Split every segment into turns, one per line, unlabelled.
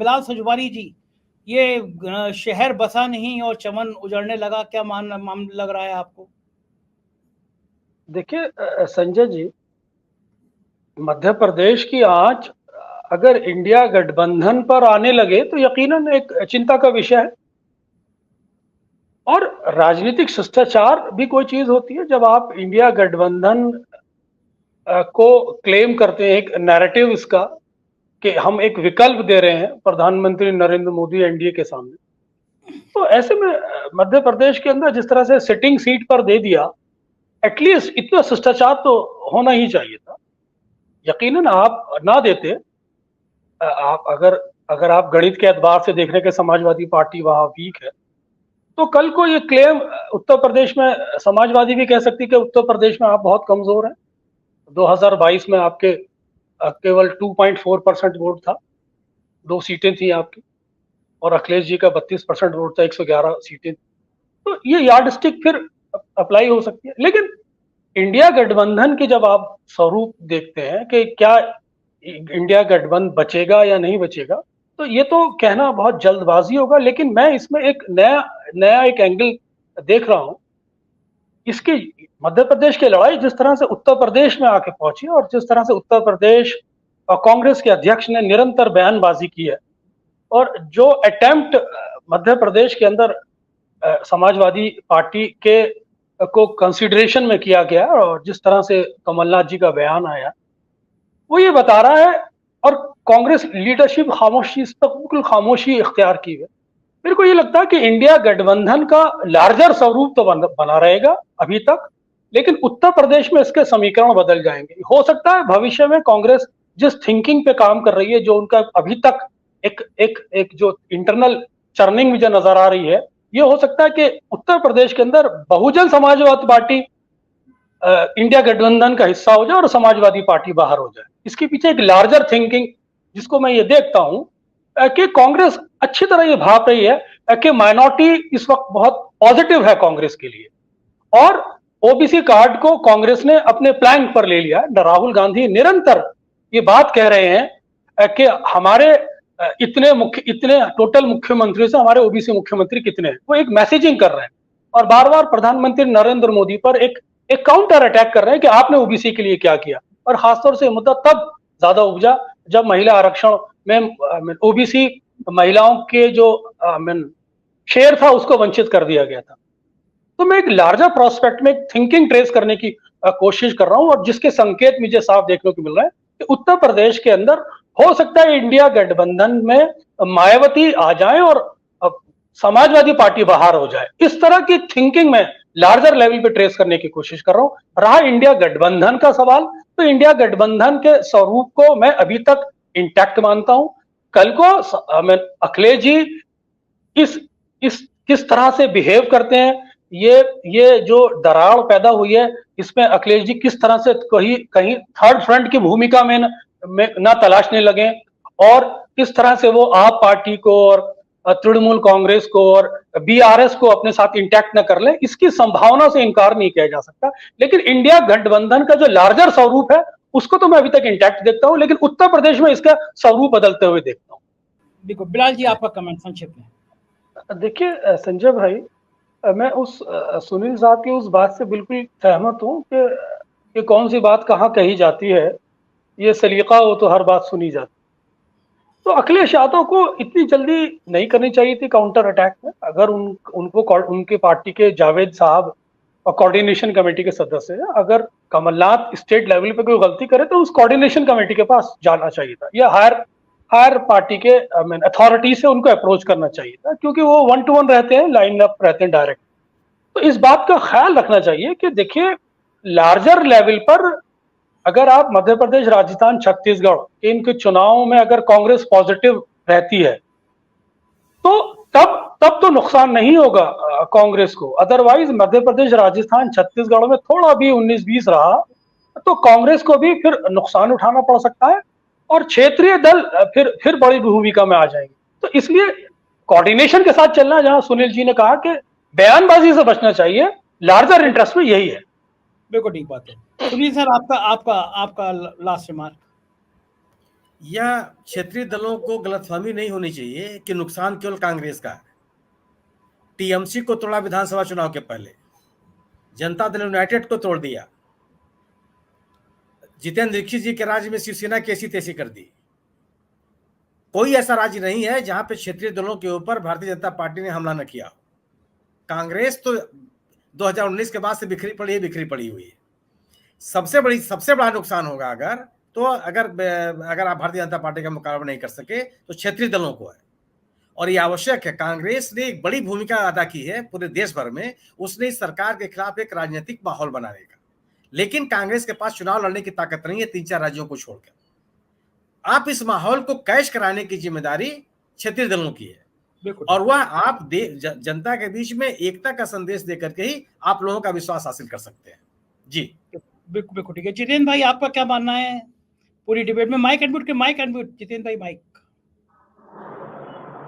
बिलाल सजवारी जी, ये शहर बसा नहीं और चमन उजड़ने लगा, क्या मामला लग रहा है आपको?
देखिए संजय जी, मध्य प्रदेश की आंच अगर इंडिया गठबंधन पर आने लगे तो यकीनन एक चिंता का विषय है। और राजनीतिक शिष्टाचार भी कोई चीज होती है। जब आप इंडिया गठबंधन को क्लेम करते हैं, एक नैरेटिव इसका कि हम एक विकल्प दे रहे हैं प्रधानमंत्री नरेंद्र मोदी एनडीए के सामने, तो ऐसे में मध्य प्रदेश के अंदर जिस तरह से सिटिंग सीट पर दे दिया, एटलीस्ट इतना शिष्टाचार तो होना ही चाहिए था। यकीनन आप ना देते, आप अगर अगर आप गणित के एतबार से देख रहे हैं कि समाजवादी पार्टी वहां वीक है, तो कल को ये क्लेम उत्तर प्रदेश में समाजवादी भी कह सकती कि उत्तर प्रदेश में आप बहुत कमजोर हैं। 2022 में आपके केवल 2.4% वोट था, 2 सीटें थी आपकी, और अखिलेश जी का 32% वोट था, 111 सीटें। तो ये यार्ड स्टिक फिर अप्लाई हो सकती है। लेकिन इंडिया गठबंधन के जब आप स्वरूप देखते हैं कि क्या इंडिया गठबंधन बचेगा या नहीं बचेगा, तो ये तो कहना बहुत जल्दबाजी होगा। लेकिन मैं इसमें एक नया नया एक एंगल देख रहा हूं। इसकी मध्य प्रदेश की लड़ाई जिस तरह से उत्तर प्रदेश में आके पहुंची और जिस तरह से उत्तर प्रदेश और कांग्रेस के अध्यक्ष ने निरंतर बयानबाजी की है, और जो अटेम्प्ट मध्य प्रदेश के अंदर समाजवादी पार्टी के को कंसिडरेशन में किया गया, और जिस तरह से कमलनाथ जी का बयान आया, वो ये बता रहा है। और कांग्रेस लीडरशिप खामोशी, इस पर बिल्कुल खामोशी इख्तियार की है। मेरे को ये लगता है कि इंडिया गठबंधन का लार्जर स्वरूप तो बना रहेगा अभी तक, लेकिन उत्तर प्रदेश में इसके समीकरण बदल जाएंगे। हो सकता है भविष्य में कांग्रेस जिस थिंकिंग पे काम कर रही है, जो उनका अभी तक एक एक एक जो इंटरनल चर्निंग मुझे नजर आ रही है, ये हो सकता है कि उत्तर प्रदेश के अंदर बहुजन समाजवादी पार्टी इंडिया गठबंधन का हिस्सा हो जाए और समाजवादी पार्टी बाहर हो जाए। इसके पीछे एक लार्जर थिंकिंग जिसको मैं ये देखता हूं कि कांग्रेस अच्छी तरह ये भाप रही है कि माइनॉरिटी इस वक्त बहुत पॉजिटिव है कांग्रेस के लिए, और ओबीसी कार्ड को कांग्रेस ने अपने प्लान पर ले लिया। राहुल गांधी निरंतर ये बात कह रहे हैं कि हमारे इतने टोटल मुख्यमंत्री से हमारे ओबीसी मुख्यमंत्री कितने हैं, वो एक मैसेजिंग कर रहे हैं। और बार बार प्रधानमंत्री नरेंद्र मोदी पर एक एक काउंटर अटैक कर रहे हैं कि आपने ओबीसी के लिए क्या किया। और खासतौर से मुद्दा तब ज्यादा उपजा जब महिला आरक्षण में ओबीसी महिलाओं के जो शेयर था उसको वंचित कर दिया गया था। तो मैं एक लार्जर प्रोस्पेक्ट में थिंकिंग ट्रेस करने की कोशिश कर रहा हूं, और जिसके संकेत मुझे साफ देखने को मिल रहा है कि उत्तर प्रदेश के अंदर हो सकता है इंडिया गठबंधन में मायावती आ जाए और समाजवादी पार्टी बाहर हो जाए। इस तरह की थिंकिंग में लार्जर लेवल पे ट्रेस करने की कोशिश कर रहा हूं। रहा इंडिया गठबंधन का सवाल, तो इंडिया गठबंधन के स्वरूप को मैं अभी तक इंटैक्ट मानता हूं। कल को अखिलेश जी इस किस तरह से बिहेव करते हैं, ये जो दरार पैदा हुई है, इसमें अखिलेश जी किस तरह से कहीं कहीं थर्ड फ्रंट की भूमिका में न तलाशने लगे, और किस तरह से वो आप पार्टी को और तृणमूल कांग्रेस को और बीआरएस को अपने साथ इंटैक्ट न कर ले, इसकी संभावना से इनकार नहीं किया जा सकता। लेकिन इंडिया गठबंधन का जो लार्जर स्वरूप है उसको तो मैं अभी तक इंटैक्ट देखता हूं, लेकिन उत्तर प्रदेश में इसका स्वरूप बदलते हुए देखता हूं।
देखो बिलाल जी, आपका कमेंट संक्षिप्त में।
देखिए संजय भाई, मैं उस सुनील साहब की उस बात से बिल्कुल सहमत हूं कि कौन सी बात कहाँ कही जाती है, ये सलीका हो तो हर बात सुनी जाती। तो अखिलेश यादव को इतनी जल्दी नहीं करनी चाहिए थी काउंटर अटैक में। अगर उनको उनके पार्टी के जावेद साहब और कोऑर्डिनेशन कमेटी के सदस्य हैं, अगर कमलनाथ स्टेट लेवल पे कोई गलती करे तो उस कोऑर्डिनेशन कमेटी के पास जाना चाहिए था, या हायर पार्टी के अथॉरिटी से उनको अप्रोच करना चाहिए था, क्योंकि वो 1-to-1 रहते हैं, लाइन अप रहते हैं डायरेक्ट। तो इस बात का ख्याल रखना चाहिए कि देखिए, लार्जर लेवल पर अगर आप मध्य प्रदेश, राजस्थान, छत्तीसगढ़ इनके चुनावों में अगर कांग्रेस पॉजिटिव रहती है, तो तब तो नुकसान नहीं होगा कांग्रेस को। अदरवाइज मध्य प्रदेश, राजस्थान, छत्तीसगढ़ में थोड़ा भी 19-20 रहा तो कांग्रेस को भी फिर नुकसान उठाना पड़ सकता है, और क्षेत्रीय दल फिर बड़ी भूमिका में आ जाएंगे। तो इसलिए कोऑर्डिनेशन के साथ चलना, जहां सुनील जी ने कहा कि बयानबाजी से बचना चाहिए, लार्जर इंटरेस्ट में यही है।
बिल्कुल ठीक बात है। सुनील सर, आपका लास्ट रिमार्क।
यह क्षेत्रीय दलों को गलतफहमी नहीं होनी चाहिए कि नुकसान केवल कांग्रेस का है। टीएमसी को तोड़ा विधानसभा चुनाव के पहले, जनता दल यूनाइटेड को तोड़ दिया, जितेंद्र दीक्षित जी के राज्य में शिवसेना कैसी तैसी कर दी। कोई ऐसा राज्य नहीं है जहां पे क्षेत्रीय दलों के ऊपर भारतीय जनता पार्टी ने हमला न किया। कांग्रेस तो 2019 के बाद से बिखरी पड़ी हुई है। सबसे बड़ा नुकसान होगा अगर आप भारतीय जनता पार्टी का मुकाबला नहीं कर सके तो क्षेत्रीय दलों को है। और ये आवश्यक है। कांग्रेस ने एक बड़ी भूमिका अदा की है पूरे देश भर में, उसने इस सरकार के खिलाफ एक राजनीतिक माहौल बनाने का। लेकिन कांग्रेस के पास चुनाव लड़ने की ताकत नहीं है 3-4 राज्यों को छोड़कर। आप इस माहौल को कैश कराने की जिम्मेदारी क्षेत्रीय दलों की है, और वह आप जनता के बीच में एकता का संदेश देकर के ही आप लोगों का विश्वास हासिल कर सकते हैं। जी
बिल्कुल ठीक है। जितेंद्र भाई, आपका क्या मानना है पूरी डिबेट में? माइक अनम्यूट जितेंद्र भाई, माइक।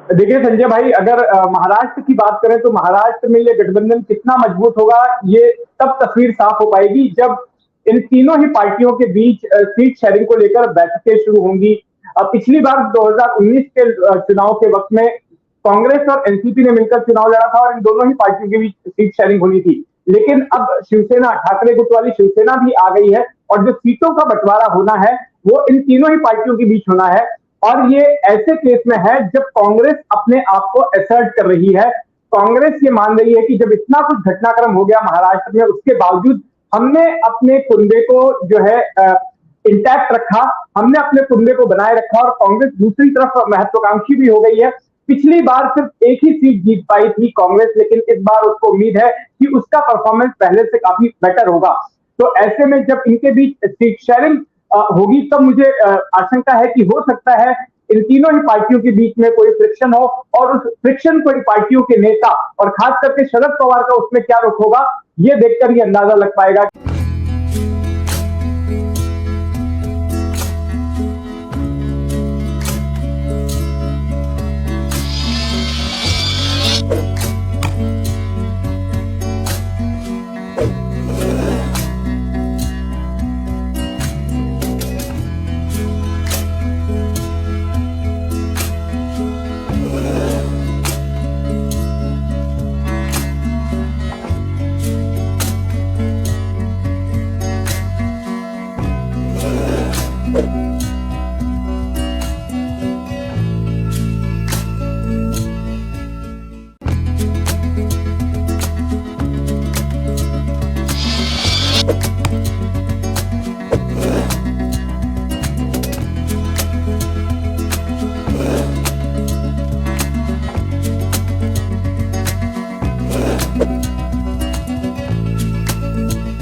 देखिए संजय भाई, अगर महाराष्ट्र की बात करें तो महाराष्ट्र में ये गठबंधन कितना मजबूत होगा ये तब तस्वीर साफ हो पाएगी जब इन तीनों ही पार्टियों के बीच सीट शेयरिंग को लेकर बैठकें शुरू होंगी। पिछली बार 2019 के चुनाव के वक्त में कांग्रेस और एनसीपी ने मिलकर चुनाव लड़ा था और इन दोनों ही पार्टियों के बीच सीट शेयरिंग होनी थी। लेकिन अब शिवसेना, ठाकरे गुट वाली शिवसेना भी आ गई है और जो सीटों का बंटवारा होना है वो इन तीनों ही पार्टियों के बीच होना है। और ये ऐसे केस में है जब कांग्रेस अपने आप को असर्ट कर रही है। कांग्रेस ये मान रही है कि जब इतना कुछ घटनाक्रम हो गया महाराष्ट्र में, उसके बावजूद हमने अपने कुंबे को जो है इंटैक्ट रखा, हमने अपने कुंबे को बनाए रखा। और कांग्रेस दूसरी तरफ महत्वाकांक्षी भी हो गई है। पिछली बार सिर्फ एक ही सीट जीत पाई थी कांग्रेस, लेकिन इस बार उसको उम्मीद है कि उसका परफॉर्मेंस पहले से काफी बेटर होगा। तो ऐसे में जब इनके बीच सीट शेयरिंग होगी तब मुझे आशंका है कि हो सकता है इन तीनों ही पार्टियों के बीच में कोई फ्रिक्शन हो, और उस फ्रिक्शन को इन पार्टियों के नेता और खास करके शरद पवार का उसमें क्या रुख होगा ये देखकर ही अंदाजा लग पाएगा।